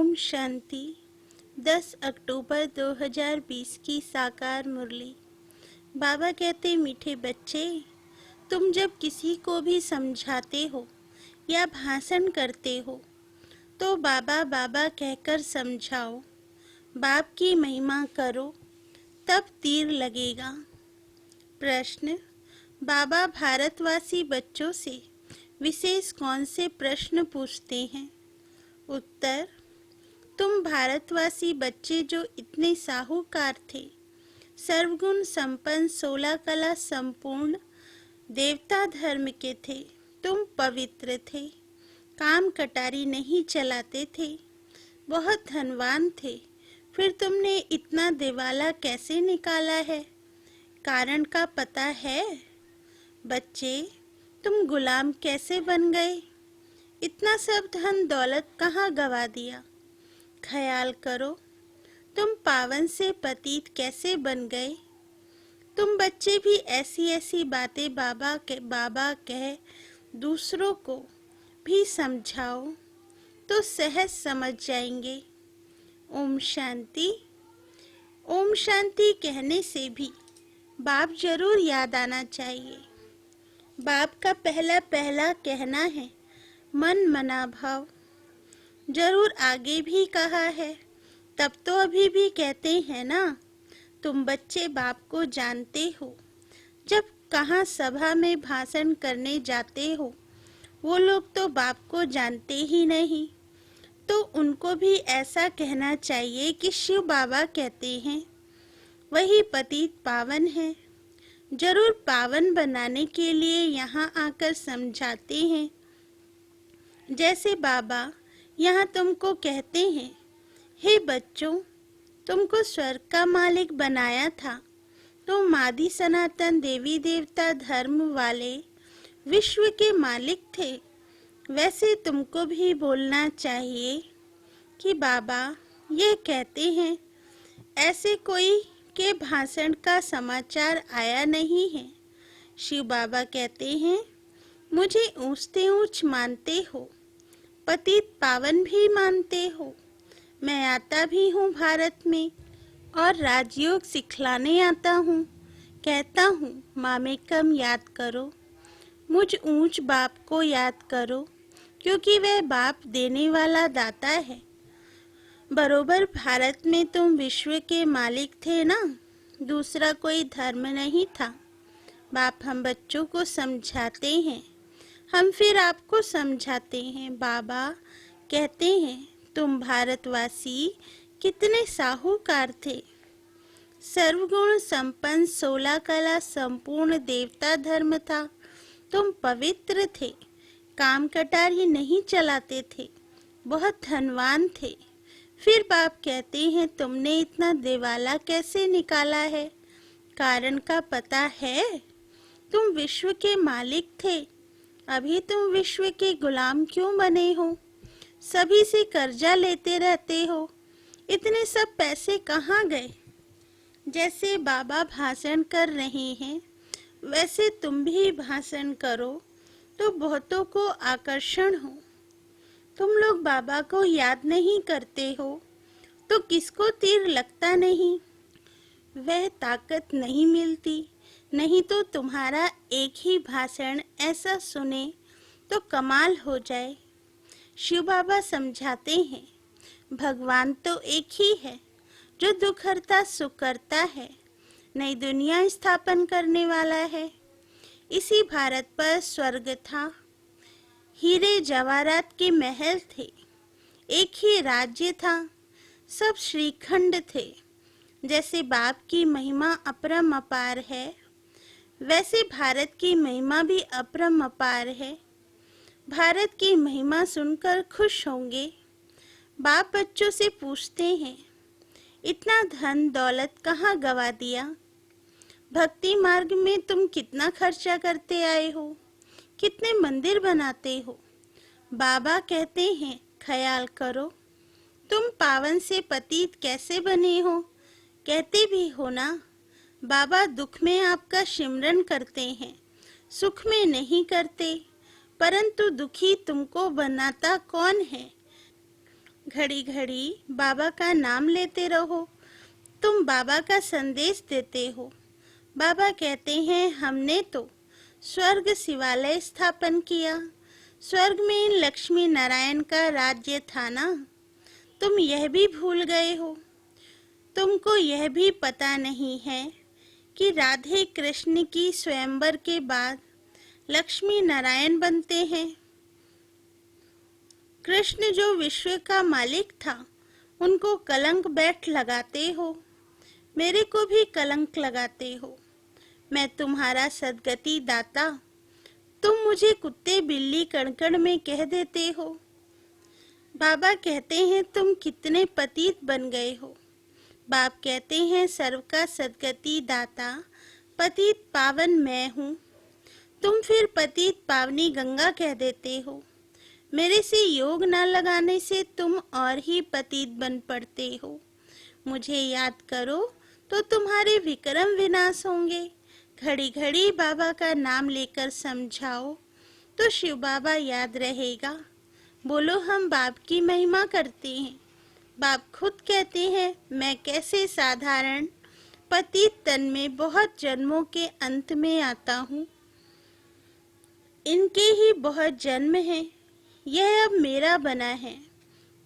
ओम शांति। 10 अक्टूबर 2020 की साकार मुरली। बाबा कहते, मीठे बच्चे, तुम जब किसी को भी समझाते हो या भाषण करते हो तो बाबा बाबा कहकर समझाओ, बाप की महिमा करो, तब तीर लगेगा। प्रश्न: बाबा भारतवासी बच्चों से विशेष कौन से प्रश्न पूछते हैं? उत्तर: तुम भारतवासी बच्चे जो इतने साहूकार थे, सर्वगुण संपन्न, 16 कला संपूर्ण, देवता धर्म के थे, तुम पवित्र थे, काम कटारी नहीं चलाते थे, बहुत धनवान थे, फिर तुमने इतना दिवाला कैसे निकाला है? कारण का पता है? बच्चे, तुम गुलाम कैसे बन गए? इतना सब धन दौलत कहाँ गवा दिया? ख्याल करो, तुम पावन से पतित कैसे बन गए? तुम बच्चे भी ऐसी ऐसी बातें बाबा कह दूसरों को भी समझाओ तो सहज समझ जाएंगे। ओम शांति। ओम शांति कहने से भी बाप जरूर याद आना चाहिए। बाप का पहला कहना है मन मना भाव। जरूर आगे भी कहा है, तब तो अभी भी कहते हैं ना। तुम बच्चे बाप को जानते हो। जब कहाँ सभा में भाषण करने जाते हो, वो लोग तो बाप को जानते ही नहीं, तो उनको भी ऐसा कहना चाहिए कि शिव बाबा कहते हैं वही पतित पावन है। जरूर पावन बनाने के लिए यहाँ आकर समझाते हैं। जैसे बाबा यहाँ तुमको कहते हैं, हे बच्चों, तुमको स्वर्ग का मालिक बनाया था, तुम आदि सनातन देवी देवता धर्म वाले विश्व के मालिक थे। वैसे तुमको भी बोलना चाहिए कि बाबा ये कहते हैं, ऐसे कोई के भाषण का समाचार आया नहीं है। शिव बाबा कहते हैं, मुझे ऊंचते ऊंच मानते हो, पतित पावन भी मानते हो। मैं आता भी हूँ भारत में और राजयोग सिखलाने आता हूँ। कहता हूँ मामेकम याद करो, मुझ ऊंच बाप को याद करो, क्योंकि वह बाप देने वाला दाता है। बरोबर भारत में तुम विश्व के मालिक थे ना, दूसरा कोई धर्म नहीं था। बाप हम बच्चों को समझाते हैं, हम फिर आपको समझाते हैं। बाबा कहते हैं, तुम भारतवासी कितने साहूकार थे, सर्वगुण संपन्न, 16 कला संपूर्ण, देवता धर्म था, तुम पवित्र थे, काम कटारी नहीं चलाते थे, बहुत धनवान थे। फिर बाप कहते हैं, तुमने इतना दिवाला कैसे निकाला है? कारण का पता है? तुम विश्व के मालिक थे, अभी तुम विश्व के गुलाम क्यों बने हो? सभी से कर्जा लेते रहते हो, इतने सब पैसे कहाँ गए? जैसे बाबा भाषण कर रहे हैं, वैसे तुम भी भाषण करो तो बहुतों को आकर्षण हो। तुम लोग बाबा को याद नहीं करते हो तो किसको तीर लगता नहीं? वह ताकत नहीं मिलती। नहीं तो तुम्हारा एक ही भाषण ऐसा सुने तो कमाल हो जाए। शिव बाबा समझाते हैं, भगवान तो एक ही है जो दुख हरता सुख करता है, नई दुनिया स्थापन करने वाला है। इसी भारत पर स्वर्ग था, हीरे जवाहरात के महल थे, एक ही राज्य था, सब श्रीखंड थे। जैसे बाप की महिमा अपरम अपार है, वैसे भारत की महिमा भी अपरम अपार है। भारत की महिमा सुनकर खुश होंगे। बाप बच्चों से पूछते हैं, इतना धन दौलत कहाँ गवा दिया? भक्ति मार्ग में तुम कितना खर्चा करते आए हो, कितने मंदिर बनाते हो? बाबा कहते हैं, ख्याल करो, तुम पावन से पतित कैसे बने हो? कहते भी हो ना, बाबा दुख में आपका सिमरन करते हैं, सुख में नहीं करते। परंतु दुखी तुमको बनाता कौन है? घड़ी घड़ी बाबा का नाम लेते रहो। तुम बाबा का संदेश देते हो। बाबा कहते हैं हमने तो स्वर्ग शिवालय स्थापन किया। स्वर्ग में लक्ष्मी नारायण का राज्य था ना। तुम यह भी भूल गए हो। तुमको यह भी पता नहीं है कि राधे कृष्ण की स्वयंवर के बाद लक्ष्मी नारायण बनते हैं। कृष्ण जो विश्व का मालिक था, उनको कलंक बैठ लगाते हो। मेरे को भी कलंक लगाते हो। मैं तुम्हारा सद्गति दाता, तुम मुझे कुत्ते बिल्ली कणकण में कह देते हो। बाबा कहते हैं तुम कितने पतित बन गए हो। बाप कहते हैं सर्व का सद्गति दाता, पतित पावन मैं हूँ। तुम फिर पतित पावनी गंगा कह देते हो। मेरे से योग न लगाने से तुम और ही पतित बन पड़ते हो। मुझे याद करो तो तुम्हारे विक्रम विनाश होंगे। घड़ी घड़ी बाबा का नाम लेकर समझाओ तो शिव बाबा याद रहेगा। बोलो हम बाप की महिमा करते हैं। बाप खुद कहते हैं मैं कैसे साधारण पतित तन में बहुत जन्मों के अंत में आता हूँ। इनके ही बहुत जन्म हैं। यह अब मेरा बना है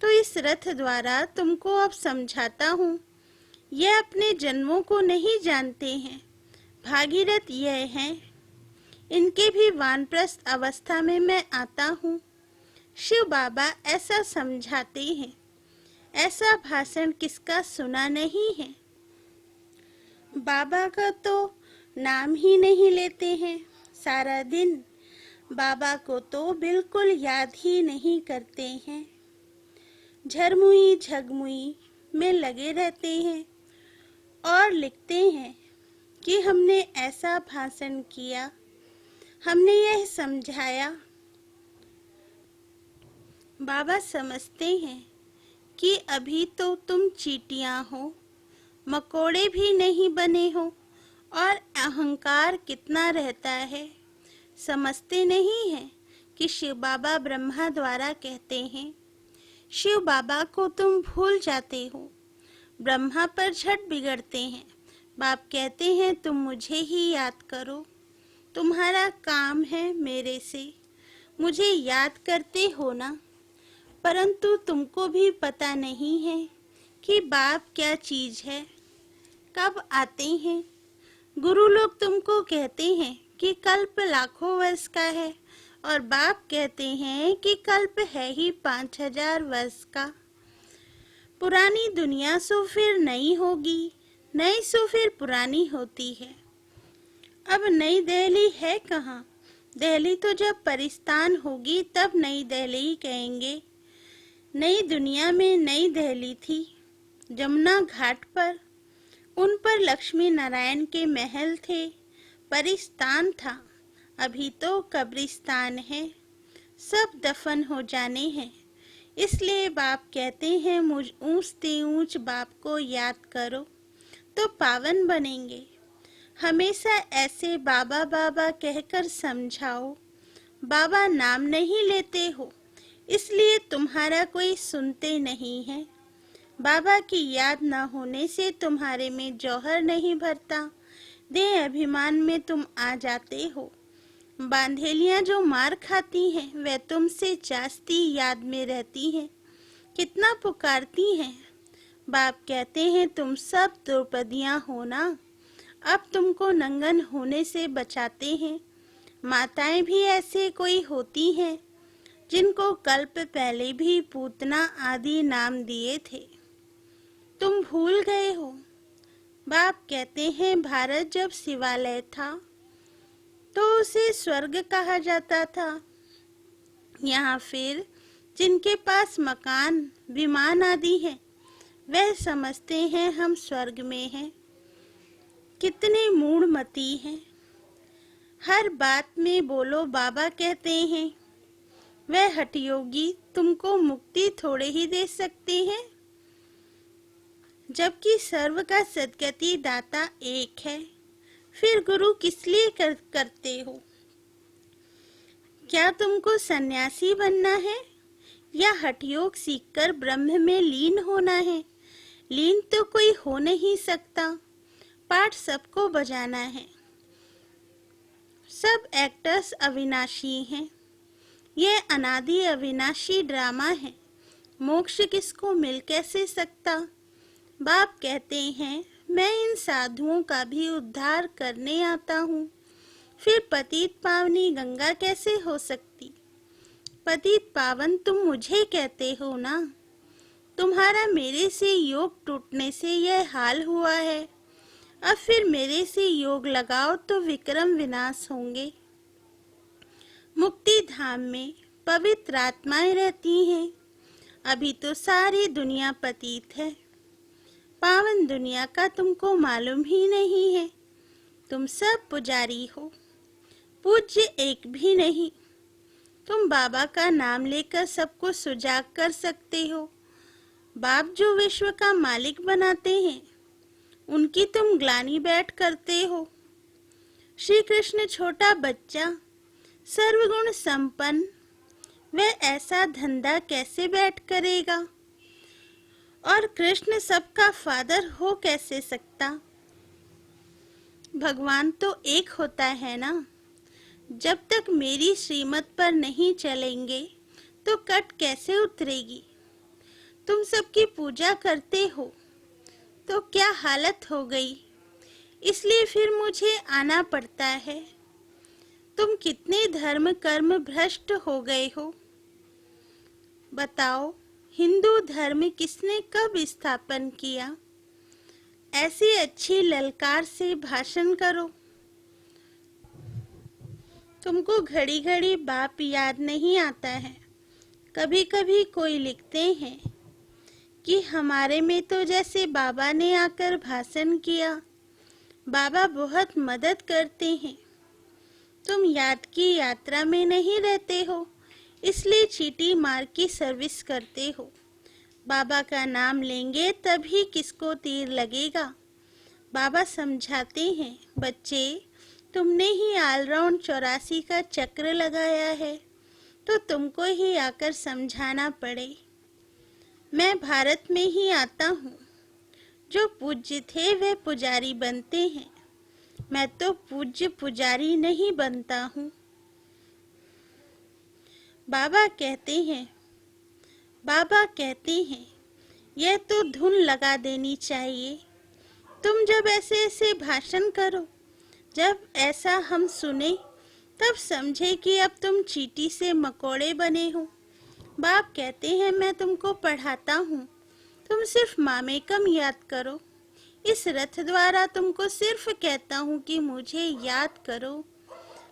तो इस रथ द्वारा तुमको अब समझाता हूँ। यह अपने जन्मों को नहीं जानते हैं। भागीरथ यह हैं। इनके भी वानप्रस्थ अवस्था में मैं आता हूँ। शिव बाबा ऐसा समझाते हैं। ऐसा भाषण किसका सुना नहीं है। बाबा का तो नाम ही नहीं लेते हैं। सारा दिन बाबा को तो बिल्कुल याद ही नहीं करते हैं। झरमुई झगमुई में लगे रहते हैं और लिखते हैं कि हमने ऐसा भाषण किया, हमने यह समझाया। बाबा समझते हैं कि अभी तो तुम चींटियां हो, मकोड़े भी नहीं बने हो और अहंकार कितना रहता है। समझते नहीं हैं कि शिव बाबा ब्रह्मा द्वारा कहते हैं। शिव बाबा को तुम भूल जाते हो। ब्रह्मा पर झट बिगड़ते हैं। बाप कहते हैं तुम मुझे ही याद करो। तुम्हारा काम है मेरे से, मुझे याद करते हो ना। परंतु तुमको भी पता नहीं है कि बाप क्या चीज है, कब आते हैं। गुरु लोग तुमको कहते हैं कि कल्प लाखों वर्ष का है और बाप कहते हैं कि कल्प है ही 5000 वर्ष का। पुरानी दुनिया सो फिर नई होगी, नई सो फिर पुरानी होती है। अब नई दिल्ली है कहाँ? दिल्ली तो जब परिस्तान होगी तब नई दिल्ली ही कहेंगे। नई दुनिया में नई दिल्ली थी। जमुना घाट पर उन पर लक्ष्मी नारायण के महल थे, परिस्तान था। अभी तो कब्रिस्तान है, सब दफन हो जाने हैं। इसलिए बाप कहते हैं मुझ ऊंचते ऊंच बाप को याद करो तो पावन बनेंगे। हमेशा ऐसे बाबा बाबा कहकर समझाओ। बाबा नाम नहीं लेते हो, इसलिए तुम्हारा कोई सुनते नहीं है। बाबा की याद न होने से तुम्हारे में जौहर नहीं भरता। देह अभिमान में तुम आ जाते हो। बांधेलियां जो मार खाती हैं वह तुमसे जास्ती याद में रहती हैं। कितना पुकारती हैं। बाप कहते हैं तुम सब द्रौपदियां हो ना। अब तुमको नंगन होने से बचाते हैं। माताएं भी ऐसे कोई होती हैं जिनको कल्प पहले भी पूतना आदि नाम दिए थे। तुम भूल गए हो। बाप कहते हैं भारत जब शिवालय था तो उसे स्वर्ग कहा जाता था। यहाँ फिर जिनके पास मकान विमान आदि है वह समझते हैं हम स्वर्ग में हैं। कितने मूढ़मती हैं। हर बात में बोलो बाबा कहते हैं। वह हठयोगी तुमको मुक्ति थोड़े ही दे सकते हैं, जबकि सर्व का सद्गति दाता एक है। फिर गुरु किस लिए करते हो? क्या तुमको सन्यासी बनना है या हठयोग सीखकर ब्रह्म में लीन होना है? लीन तो कोई हो नहीं सकता। पाठ सबको बजाना है। सब एक्टर्स अविनाशी हैं। यह अनादि अविनाशी ड्रामा है। मोक्ष किसको मिल कैसे सकता? बाप कहते हैं मैं इन साधुओं का भी उद्धार करने आता हूँ। फिर पतित पावनी गंगा कैसे हो सकती? पतित पावन तुम मुझे कहते हो ना। तुम्हारा मेरे से योग टूटने से यह हाल हुआ है। अब फिर मेरे से योग लगाओ तो विक्रम विनाश होंगे। मुक्ति धाम में पवित्र आत्माएं रहती हैं। अभी तो सारी दुनिया पतित है। पावन दुनिया का तुमको मालूम ही नहीं है। तुम सब पुजारी हो, पूज्य एक भी नहीं। तुम बाबा का नाम लेकर सबको सुजाग कर सकते हो। बाप जो विश्व का मालिक बनाते हैं, उनकी तुम ग्लानि बैठ करते हो। श्री कृष्ण छोटा बच्चा, सर्वगुण संपन्न, वह ऐसा धंधा कैसे बैठ करेगा? और कृष्ण सबका फादर हो कैसे सकता? भगवान तो एक होता है ना। जब तक मेरी श्रीमत पर नहीं चलेंगे तो कट कैसे उतरेगी? तुम सबकी पूजा करते हो तो क्या हालत हो गई? इसलिए फिर मुझे आना पड़ता है। तुम कितने धर्म कर्म भ्रष्ट हो गए हो? बताओ, हिंदू धर्म किसने कब स्थापन किया? ऐसी अच्छी ललकार से भाषण करो। तुमको घड़ी घड़ी बाप याद नहीं आता है। कभी कभी कोई लिखते हैं कि हमारे में तो जैसे बाबा ने आकर भाषण किया। बाबा बहुत मदद करते हैं। तुम याद की यात्रा में नहीं रहते हो, इसलिए चीटी मार की सर्विस करते हो। बाबा का नाम लेंगे तभी किसको तीर लगेगा। बाबा समझाते हैं, बच्चे तुमने ही ऑलराउंड 84 का चक्र लगाया है, तो तुमको ही आकर समझाना पड़े। मैं भारत में ही आता हूँ। जो पूज्य थे वे पुजारी बनते हैं। मैं तो पूज्य पुजारी नहीं बनता हूँ। बाबा कहते हैं यह तो धुन लगा देनी चाहिए। तुम जब ऐसे ऐसे भाषण करो, जब ऐसा हम सुने, तब समझे कि अब तुम चींटी से मकोड़े बने हो। बाप कहते हैं मैं तुमको पढ़ाता हूँ, तुम सिर्फ मामेकम याद करो। इस रथ द्वारा तुमको सिर्फ कहता हूँ कि मुझे याद करो।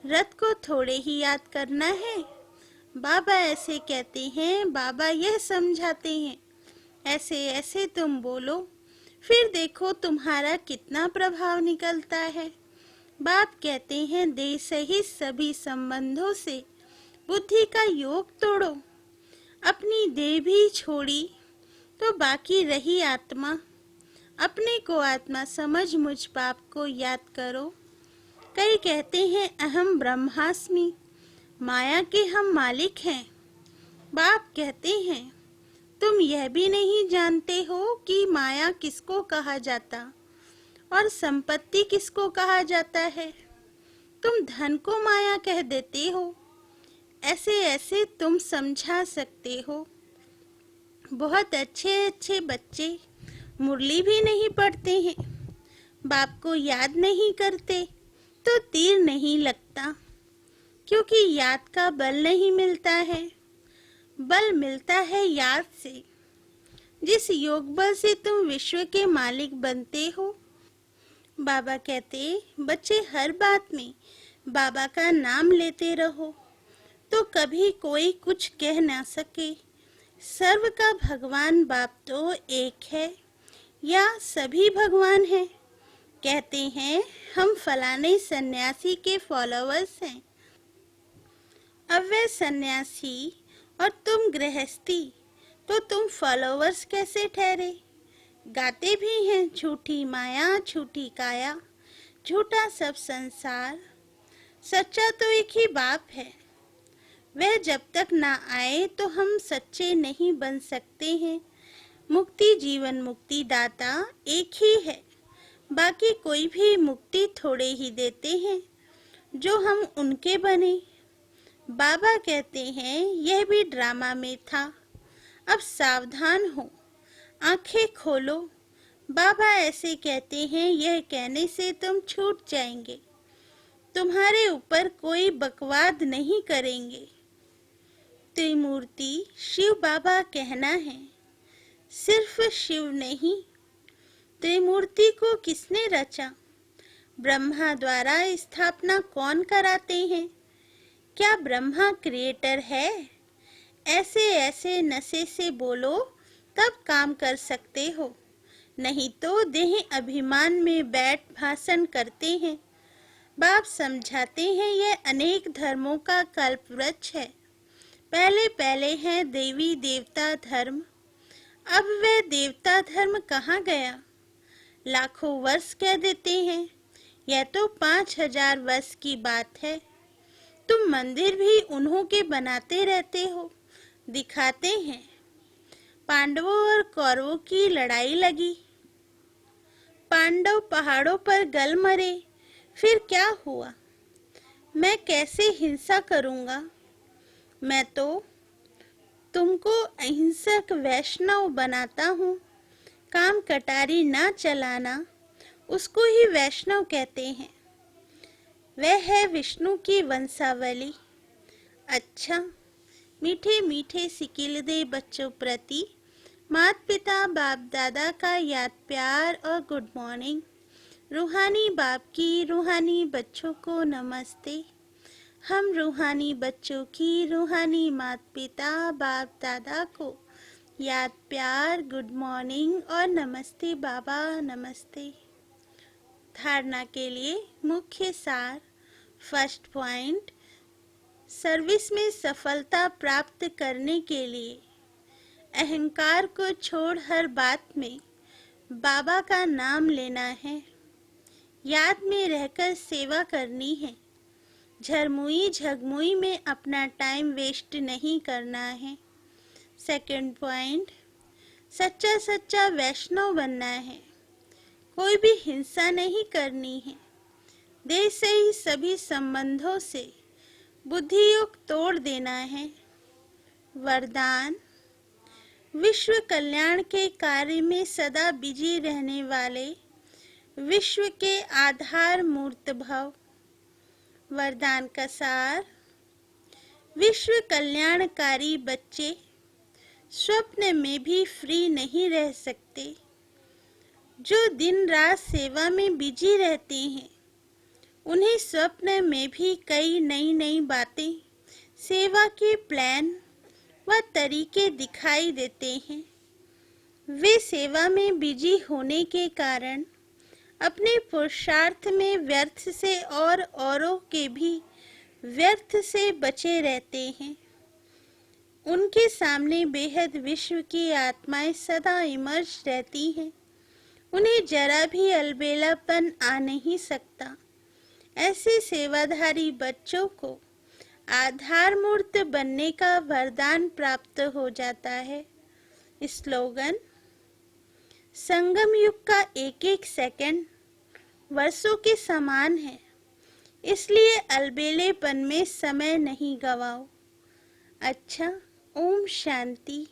रथ को थोड़े ही याद करना है। बाबा ऐसे कहते हैं, बाबा यह समझाते हैं, ऐसे ऐसे तुम बोलो, फिर देखो तुम्हारा कितना प्रभाव निकलता है। बाप कहते हैं देह सहित सभी संबंधों से बुद्धि का योग तोड़ो। अपनी देह भी छोड़ी तो बाकी रही आत्मा। अपने को आत्मा समझ मुझ बाप को याद करो। कई कहते हैं अहम ब्रह्मास्मि, माया के हम मालिक हैं। बाप कहते हैं तुम यह भी नहीं जानते हो कि माया किसको कहा जाता और संपत्ति किसको कहा जाता है। तुम धन को माया कह देते हो। ऐसे ऐसे तुम समझा सकते हो। बहुत अच्छे अच्छे बच्चे मुरली भी नहीं पढ़ते हैं, बाप को याद नहीं करते तो तीर नहीं लगता, क्योंकि याद का बल नहीं मिलता है। बल मिलता है याद से। जिस योग बल से तुम विश्व के मालिक बनते हो। बाबा कहते बच्चे हर बात में बाबा का नाम लेते रहो तो कभी कोई कुछ कह ना सके। सर्व का भगवान बाप तो एक है या सभी भगवान हैं? कहते हैं हम फलाने सन्यासी के फॉलोअर्स हैं। अब वे सन्यासी और तुम गृहस्थी, तो तुम फॉलोअर्स कैसे ठहरे? गाते भी हैं झूठी माया झूठी काया, झूठा सब संसार, सच्चा तो एक ही बाप है। वह जब तक ना आए तो हम सच्चे नहीं बन सकते हैं। मुक्ति जीवन मुक्ति दाता एक ही है, बाकी कोई भी मुक्ति थोड़े ही देते हैं जो हम उनके बने। बाबा कहते हैं यह भी ड्रामा में था, अब सावधान हो, आंखें खोलो। बाबा ऐसे कहते हैं, यह कहने से तुम छूट जाएंगे, तुम्हारे ऊपर कोई बकवाद नहीं करेंगे। त्रिमूर्ति शिव बाबा कहना है, सिर्फ शिव नहीं। त्रिमूर्ति को किसने रचा? ब्रह्मा द्वारा स्थापना कौन कराते हैं? क्या ब्रह्मा क्रिएटर है? ऐसे ऐसे नशे से बोलो तब काम कर सकते हो, नहीं तो देह अभिमान में बैठ भाषण करते हैं। बाप समझाते हैं यह अनेक धर्मों का कल्पवृक्ष है। पहले पहले है देवी देवता धर्म, अब वह देवता धर्म कहाँ गया? लाखों वर्ष कह देते हैं, यह तो 5000 वर्ष की बात है। तुम मंदिर भी उन्हों के बनाते रहते हो, दिखाते हैं। पांडवों और कौरवों की लड़ाई लगी, पांडव पहाड़ों पर गल मरे, फिर क्या हुआ? मैं कैसे हिंसा करूंगा? मैं तो तुमको अहिंसक वैष्णव बनाता हूँ। काम कटारी ना चलाना, उसको ही वैष्णव कहते हैं। वह है विष्णु की वंशावली। अच्छा, मीठे मीठे सिकिल दे बच्चों प्रति माता पिता बाप दादा का याद प्यार और गुड मॉर्निंग। रूहानी बाप की रूहानी बच्चों को नमस्ते। हम रूहानी बच्चों की रूहानी माता पिता बाप दादा को याद प्यार गुड मॉर्निंग और नमस्ते बाबा नमस्ते। धारणा के लिए मुख्य सार। फर्स्ट पॉइंट, सर्विस में सफलता प्राप्त करने के लिए अहंकार को छोड़ हर बात में बाबा का नाम लेना है। याद में रहकर सेवा करनी है। झरमुई झगमुई में अपना टाइम वेस्ट नहीं करना है। सेकंड पॉइंट, सच्चा सच्चा वैष्णव बनना है। कोई भी हिंसा नहीं करनी है। देश से ही सभी संबंधों से बुद्धियोग तोड़ देना है। वरदान, विश्व कल्याण के कार्य में सदा बिजी रहने वाले विश्व के आधार मूर्त भव। वरदान का सार, विश्व कल्याणकारी बच्चे स्वप्न में भी फ्री नहीं रह सकते। जो दिन रात सेवा में बिजी रहते हैं, उन्हें स्वप्न में भी कई नई नई बातें, सेवा के प्लान व तरीके दिखाई देते हैं। वे सेवा में बिजी होने के कारण अपने पुरुषार्थ में व्यर्थ से और औरों के भी व्यर्थ से बचे रहते हैं। उनके सामने बेहद विश्व की आत्माएं सदा इमर्ज रहती हैं। उन्हें जरा भी अलबेलापन आ नहीं सकता। ऐसे सेवाधारी बच्चों को आधार मूर्त बनने का वरदान प्राप्त हो जाता है। स्लोगन, संगम युग का एक एक सेकंड वर्षों के समान है, इसलिए अलबेलेपन में समय नहीं गवाओ। अच्छा, ओम शांति।